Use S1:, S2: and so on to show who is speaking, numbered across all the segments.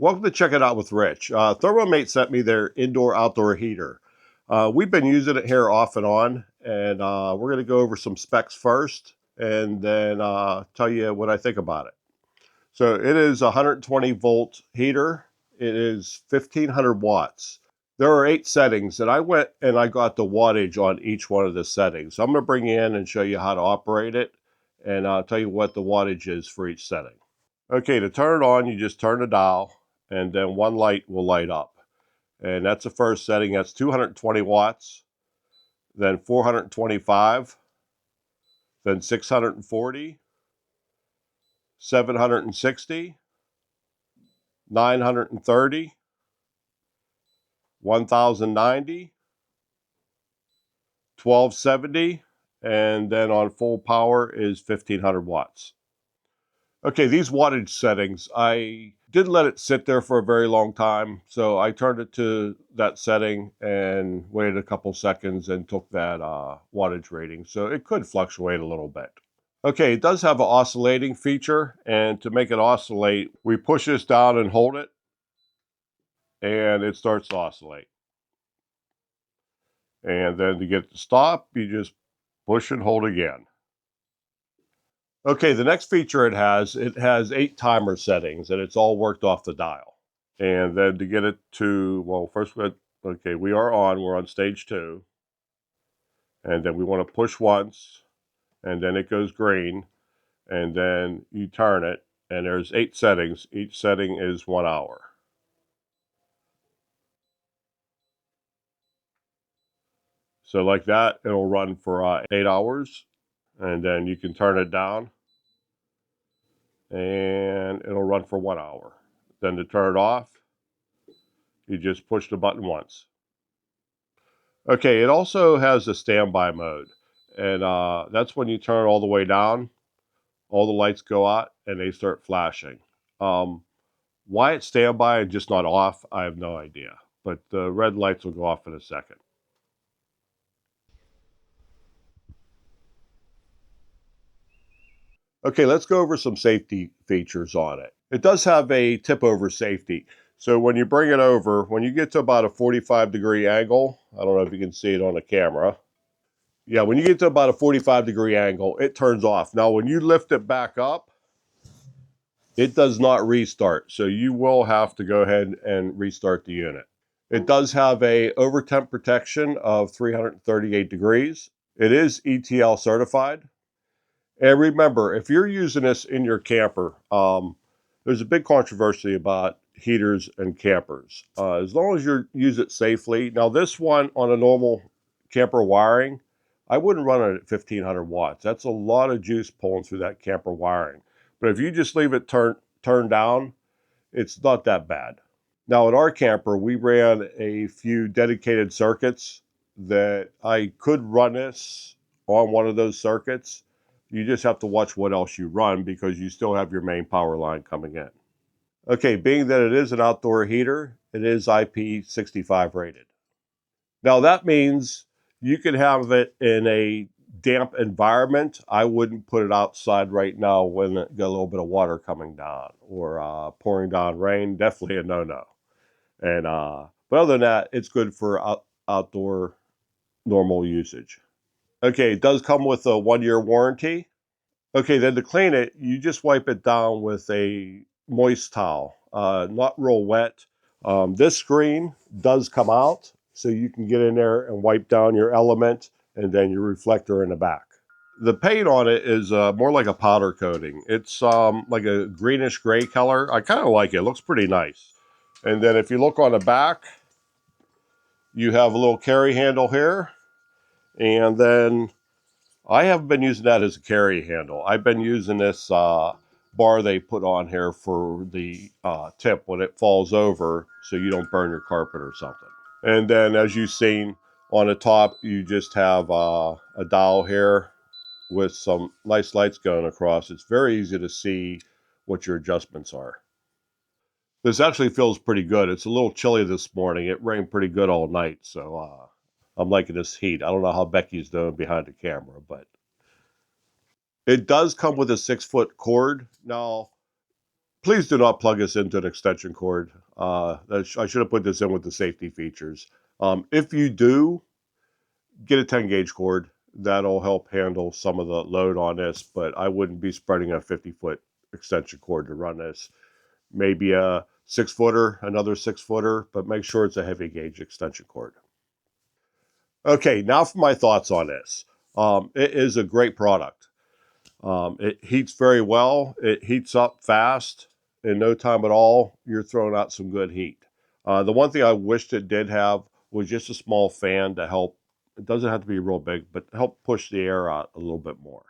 S1: Welcome to Check It Out with Rich. Thermomate sent me their indoor-outdoor heater. We've been using it here off and on, and we're going to go over some specs first, and then tell you what I think about it. So it is a 120 volt heater. It is 1500 watts. There are 8 settings, and I went and I got the wattage on each one of the settings. So I'm going to bring you in and show you how to operate it, and tell you what the wattage is for each setting. Okay, to turn it on, you just turn the dial, and then one light will light up. And that's the first setting. That's 220 watts, then 425, then 640, 760, 930, 1090, 1270, and then on full power is 1500 watts. Okay, these wattage settings, I didn't let it sit there for a very long time, so I turned it to that setting and waited a couple seconds and took that wattage rating. So it could fluctuate a little bit. Okay, it does have an oscillating feature, and to make it oscillate, we push this down and hold it, and it starts to oscillate. And then to get it to stop, you just push and hold again. Okay, the next feature it has 8 timer settings, and it's all worked off the dial. And then to get it to, well, first, okay, we're on stage 2. And then we want to push once, and then it goes green, and then you turn it, and there's 8 settings. Each setting is 1 hour. So like that, it'll run for 8 hours, and then you can turn it down, and it'll run for 1 hour. Then to turn it off, you just push the button once. Okay, it also has a standby mode, and that's when you turn it all the way down, all the lights go out, and they start flashing. Why it's standby and just not off, I have no idea, but the red lights will go off in a second. Okay, let's go over some safety features on it. It does have a tip over safety. So when you bring it over, when you get to about a 45-degree angle, I don't know if you can see it on the camera. Yeah, when you get to about a 45-degree angle, it turns off. Now, when you lift it back up, it does not restart. So you will have to go ahead and restart the unit. It does have a overtemp protection of 338 degrees. It is ETL certified. And remember, if you're using this in your camper, there's a big controversy about heaters and campers. As long as you use it safely. Now, this one on a normal camper wiring, I wouldn't run it at 1500 watts. That's a lot of juice pulling through that camper wiring. But if you just leave it turned down, it's not that bad. Now, at our camper, we ran a few dedicated circuits that I could run this on one of those circuits. You just have to watch what else you run because you still have your main power line coming in. Okay, being that it is an outdoor heater, it is IP65 rated. Now that means you can have it in a damp environment. I wouldn't put it outside right now when it got a little bit of water coming down or pouring down rain. Definitely a no-no. And but other than that, it's good for outdoor normal usage. Okay, it does come with a 1-year warranty. Okay, then to clean it, you just wipe it down with a moist towel, not real wet. This screen does come out, so you can get in there and wipe down your element and then your reflector in the back. The paint on it is more like a powder coating. It's like a greenish gray color. I kind of like it. It looks pretty nice. And then if you look on the back, you have a little carry handle here, and then I haven't been using that as a carry handle. I've been using this bar they put on here for the tip when it falls over so you don't burn your carpet or something. And then as you've seen on the top, you just have a dial here with some nice lights going across. It's very easy to see what your adjustments are. This actually feels pretty good. It's a little chilly this morning. It rained pretty good all night, so I'm liking this heat. I don't know how Becky's doing behind the camera, but it does come with a 6-foot cord. Now, Please do not plug this into an extension cord. I should have put this in with the safety features. If you do, get a 10-gauge cord. That'll help handle some of the load on this, but I wouldn't be spreading a 50-foot extension cord to run this. Maybe a 6-footer, another 6-footer, but make sure it's a heavy gauge extension cord. Okay, now for my thoughts on this. It is a great product. It heats very well. It heats up fast. In no time at all, you're throwing out some good heat. The one thing I wished it did have was just a small fan to help. It doesn't have to be real big, but help push the air out a little bit more.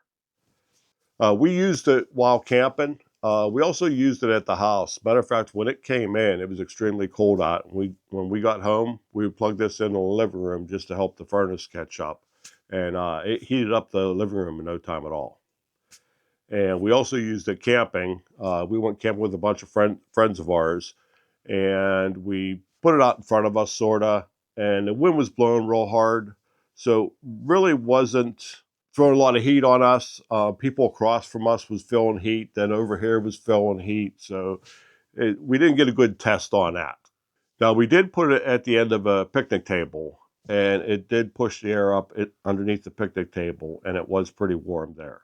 S1: We used it while camping. We also used it at the house. Matter of fact, when it came in, it was extremely cold out. When we got home, we would plug this in the living room just to help the furnace catch up. And it heated up the living room in no time at all. And we also used it camping. We went camping with a bunch of friends of ours, and we put it out in front of us, sort of, and the wind was blowing real hard. So really wasn't throwing a lot of heat on us. People across from us was feeling heat. Then over here was feeling heat. So we didn't get a good test on that. Now, we did put it at the end of a picnic table, and it did push the air up underneath the picnic table, and it was pretty warm there.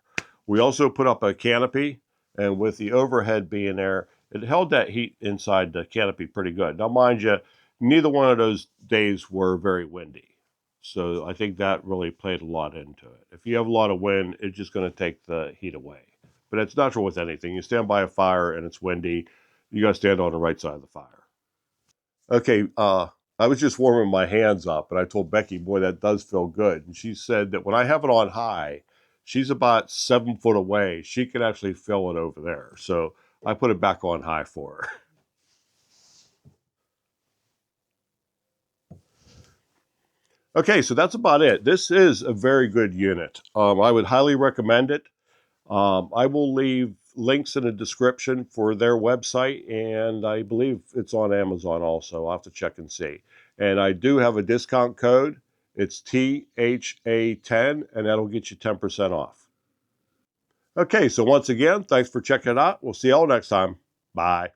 S1: We also put up a canopy, and with the overhead being there, it held that heat inside the canopy pretty good. Now, mind you, neither one of those days were very windy. So I think that really played a lot into it. If you have a lot of wind, it's just going to take the heat away. But it's natural with anything. You stand by a fire and it's windy, you got to stand on the right side of the fire. Okay, I was just warming my hands up, and I told Becky, boy, that does feel good. And she said that when I have it on high, she's about 7 foot away. She can actually feel it over there. So I put it back on high for her. Okay, so that's about it. This is a very good unit. I would highly recommend it. I will leave links in the description for their website, and I believe it's on Amazon also. I'll have to check and see. And I do have a discount code. It's THA10, and that'll get you 10% off. Okay, so once again, thanks for checking it out. We'll see y'all next time. Bye.